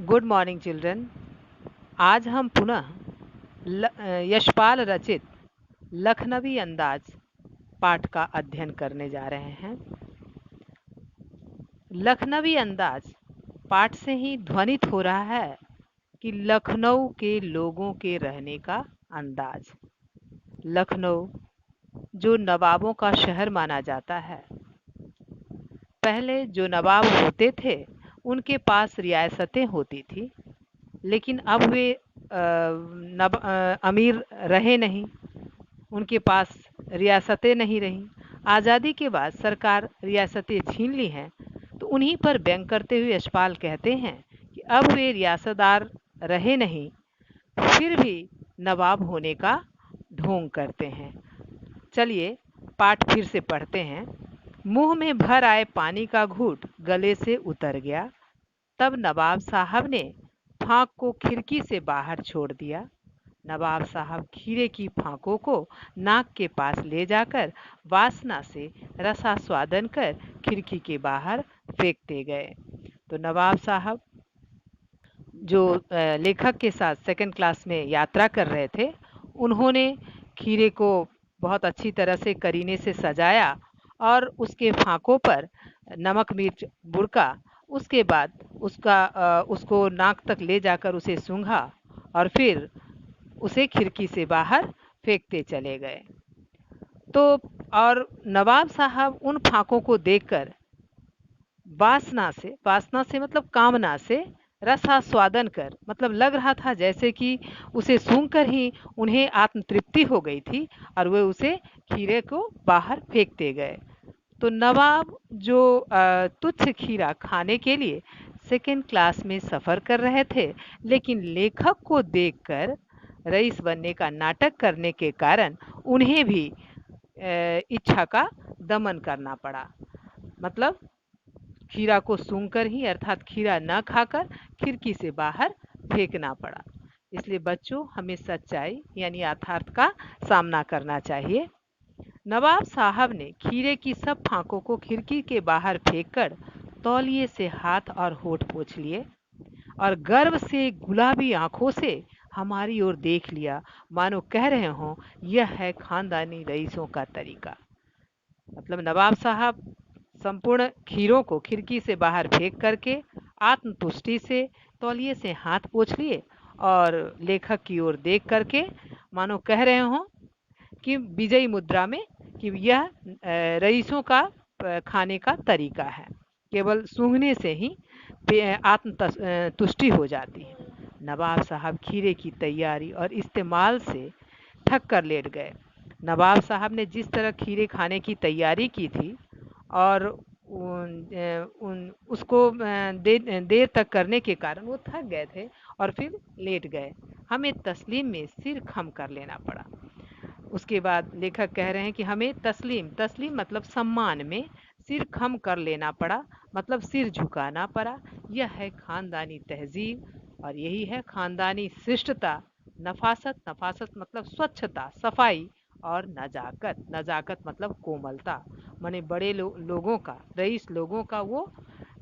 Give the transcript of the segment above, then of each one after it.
Good morning children. आज हम पुनः यशपाल रचित लखनवी अंदाज पाठ का अध्ययन करने जा रहे हैं। लखनवी अंदाज पाठ से ही ध्वनित हो रहा है कि लखनऊ के लोगों के रहने का अंदाज। लखनऊ जो नवाबों का शहर माना जाता है। पहले जो नवाब होते थे उनके पास रियासतें होती थी, लेकिन अब वे अमीर रहे नहीं, उनके पास रियासतें नहीं रहीं। आज़ादी के बाद सरकार रियासतें छीन ली हैं, तो उन्हीं पर व्यंग करते हुए यशपाल कहते हैं कि अब वे रियासतदार रहे नहीं, फिर भी नवाब होने का ढोंग करते हैं। चलिए पाठ फिर से पढ़ते हैं। मुंह में भर आए पानी का घूंट गले से उतर गया, तब नवाब साहब ने फाँक को खिड़की से बाहर छोड़ दिया। नवाब साहब खीरे की फाँकों को नाक के पास ले जाकर वासना से रसास्वादन कर खिड़की के बाहर फेंकते गए। तो नवाब साहब जो लेखक के साथ सेकंड क्लास में यात्रा कर रहे थे, उन्होंने खीरे को बहुत अच्छी तरह से करीने से सजाया और उसके फाँकों पर नमक मिर्च बुरका। उसके बाद उसको नाक तक ले जाकर उसे सूंघा और फिर उसे खिड़की से बाहर फेंकते चले गए। तो और नवाब साहब उन फाँकों को देखकर वासना से मतलब कामना से रसास्वादन कर, मतलब लग रहा था जैसे कि उसे सूंघकर ही उन्हें आत्म तृप्ति हो गई थी और वे उसे खीरे को बाहर फेंकते गए। तो नवाब जो तुच्छ खीरा खाने के लिए सेकंड क्लास में सफ़र कर रहे थे, लेकिन लेखक को देखकर रईस बनने का नाटक करने के कारण उन्हें भी इच्छा का दमन करना पड़ा। मतलब खीरा को सूंघकर ही, अर्थात खीरा न खाकर खिड़की से बाहर फेंकना पड़ा। इसलिए बच्चों, हमें सच्चाई यानी यथार्थ का सामना करना चाहिए। नवाब साहब ने खीरे की सब फाँकों को खिड़की के बाहर फेंककर तौलिए से हाथ और होठ पोंछ लिए और गर्व से गुलाबी आंखों से हमारी ओर देख लिया, मानो कह रहे हों यह है खानदानी रईसों का तरीका। मतलब नवाब साहब संपूर्ण खीरों को खिड़की से बाहर फेंक करके आत्मतुष्टि से तौलिए से हाथ पोंछ लिए और लेखक की ओर देख करके मानो कह रहे हों कि विजयी मुद्रा में कि यह रईसों का खाने का तरीका है। केवल सूंघने से ही आत्म तुष्टि हो जाती है। नवाब साहब खीरे की तैयारी और इस्तेमाल से थक कर लेट गए। नवाब साहब ने जिस तरह खीरे खाने की तैयारी की थी और उसको देर तक करने के कारण वो थक गए थे और फिर लेट गए। हमें तस्लीम में सिर खम कर लेना पड़ा। उसके बाद लेखक कह रहे हैं कि हमें तस्लीम मतलब सम्मान में सिर खम कर लेना पड़ा, मतलब सिर झुकाना पड़ा। यह है खानदानी तहजीब और यही है खानदानी शिष्टता। नफासत मतलब स्वच्छता, सफाई और नजाकत मतलब कोमलता। माने बड़े लोगों का, रईस लोगों का वो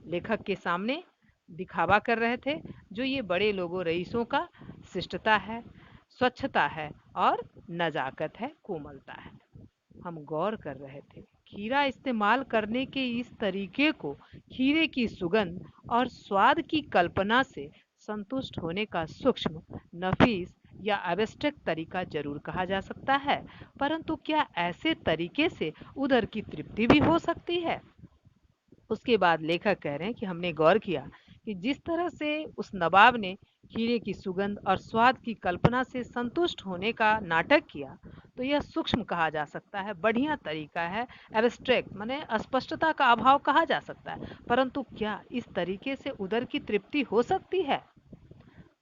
लेखक के सामने दिखावा कर रहे थे। जो ये बड़े लोगों रईसों का शिष्टता है, स्वच्छता है और नजाकत है, कोमलता है। हम गौर कर रहे थे खीरा इस्तेमाल करने के इस तरीके को खीरे की सुगंध और स्वाद की कल्पना से संतुष्ट होने का सूक्ष्म, नफीस या एब्स्ट्रैक्ट तरीका जरूर कहा जा सकता है, परंतु क्या ऐसे तरीके से उदर की तृप्ति भी हो सकती है? उसके बाद लेखक कह रहे हैं कि हमने गौर किया कि जिस तरह से उस नवाब ने खीरे की सुगंध और स्वाद की कल्पना से संतुष्ट होने का नाटक किया, तो यह सूक्ष्म कहा जा सकता है, बढ़िया तरीका है। एब्स्ट्रैक्ट माने अस्पष्टता का अभाव कहा जा सकता है, परंतु क्या इस तरीके से उदर की तृप्ति हो सकती है?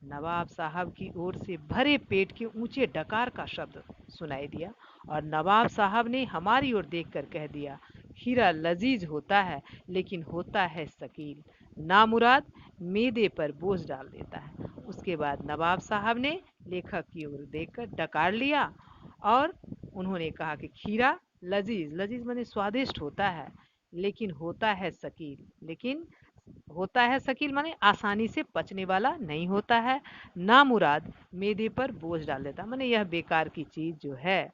नवाब साहब की ओर से भरे पेट के ऊंचे डकार का शब्द सुनाई दिया और नवाब साहब ने हमारी ओर देखकर कह दिया, खीरा लजीज होता है लेकिन होता है शकील, नामुराद मैदे पर बोझ डाल देता है। उसके बाद नवाब साहब ने लेखक की ओर देखकर डकार लिया और उन्होंने कहा कि खीरा लजीज माने स्वादिष्ट होता है, लेकिन होता है शकील, लेकिन होता है शकील माने आसानी से पचने वाला नहीं होता है, नामुराद मैदे पर बोझ डाल देता, माने यह बेकार की चीज जो है।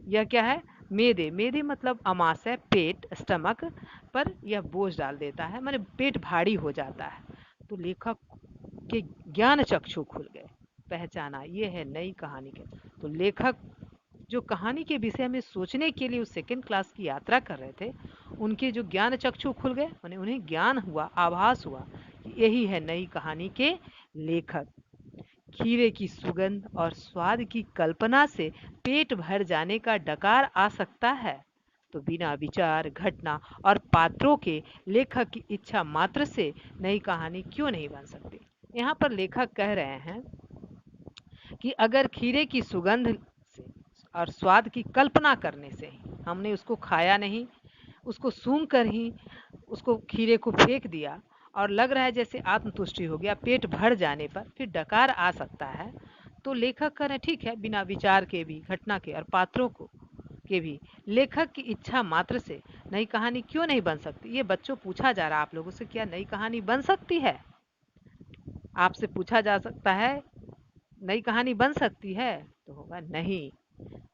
यह क्या है? मैदे, मैदे मतलब अमाशय, पेट, स्टमक पर यह बोझ डाल देता है, माने पेट भारी हो जाता है। तो लेखक के ज्ञान चक्षु खुल गए, पहचाना ये है नई कहानी के। तो लेखक जो कहानी के विषय में सोचने के लिए उस सेकंड क्लास की यात्रा कर रहे थे, उनके जो ज्ञान चक्षु खुल गए, उन्हें ज्ञान हुआ, आभास हुआ कि यही है नई कहानी के लेखक। खीरे की सुगंध और स्वाद की कल्पना से पेट भर जाने का डकार आ सकता है, तो बिना विचार, घटना और पात्रों के लेखक की इच्छा मात्र से नई कहानी क्यों नहीं बन सकती। यहाँ पर लेखक कह रहे हैं कि अगर खीरे की सुगंध से और स्वाद की कल्पना करने से ही, हमने उसको खाया नहीं, उसको सूंघ कर ही उसको खीरे को फेंक दिया और लग रहा है जैसे आत्मतुष्टि हो गया, पेट भर जाने पर फिर डकार आ सकता है, तो लेखक करें ठीक है, बिना विचार के भी, घटना के और पात्रों को के भी लेखक की इच्छा मात्र से नई कहानी क्यों नहीं बन सकती। ये बच्चों पूछा जा रहा आप लोगों से, क्या नई कहानी बन सकती है? आपसे पूछा जा सकता है नई कहानी बन सकती है, तो होगा नहीं।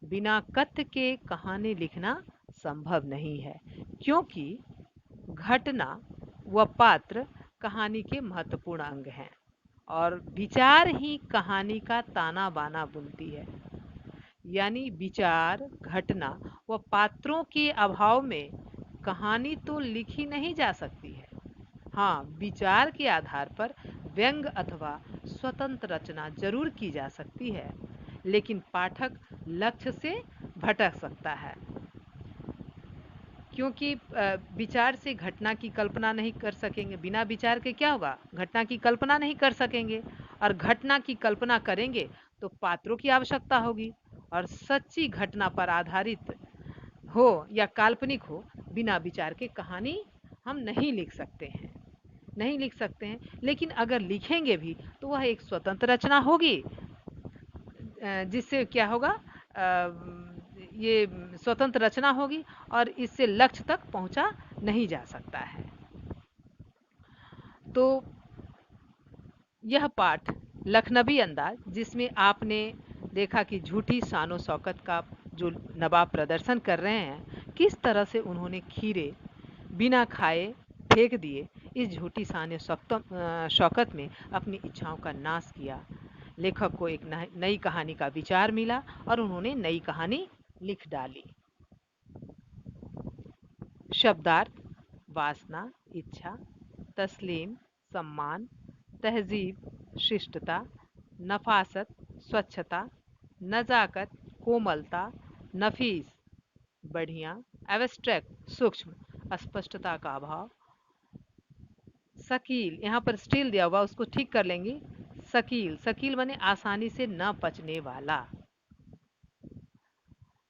बिना कथ्य के कहानी लिखना संभव नहीं है, क्योंकि घटना व पात्र कहानी के महत्वपूर्ण अंग हैं और विचार ही कहानी का ताना बाना बुनती है। यानी विचार, घटना व पात्रों के अभाव में कहानी तो लिखी नहीं जा सकती है। हाँ, विचार के आधार पर व्यंग अथवा स्वतंत्र रचना जरूर की जा सकती है, लेकिन पाठक लक्ष्य से भटक सकता है, क्योंकि विचार से घटना की कल्पना नहीं कर सकेंगे। बिना विचार के क्या होगा? घटना की कल्पना नहीं कर सकेंगे, और घटना की कल्पना करेंगे तो पात्रों की आवश्यकता होगी, और सच्ची घटना पर आधारित हो या काल्पनिक हो, बिना विचार के कहानी हम नहीं लिख सकते हैं, नहीं लिख सकते हैं। लेकिन अगर लिखेंगे भी तो वह एक स्वतंत्र रचना होगी, जिससे क्या होगा, ये स्वतंत्र रचना होगी और इससे लक्ष्य तक पहुंचा नहीं जा सकता है। तो यह पाठ लखनवी अंदाज, जिसमें आपने देखा कि झूठी शानो शौकत का जो नवाब प्रदर्शन कर रहे हैं, किस तरह से उन्होंने खीरे बिना खाए फेंक दिए, इस झूठी शान शौकत में अपनी इच्छाओं का नाश किया। लेखक को एक नई कहानी का विचार मिला और उन्होंने नई कहानी लिख डाली। शब्दार्थ: वासना, इच्छा, तस्लीम, सम्मान, तहजीब, शिष्टता, नफासत, स्वच्छता, नजाकत, कोमलता, नफीस, बढ़िया, एब्स्ट्रैक्ट, सूक्ष्म, अस्पष्टता का अभाव, शकील, यहाँ पर स्टील दिया हुआ, उसको ठीक कर लेंगे। शकील, शकील माने आसानी से न पचने वाला।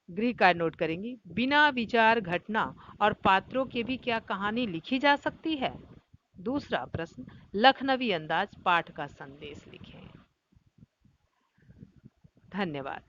गृह कार्य नोट करेंगी। बिना विचार, घटना और पात्रों के भी क्या कहानी लिखी जा सकती है? दूसरा प्रश्न, लखनवी अंदाज पाठ का संदेश लिखें। धन्यवाद।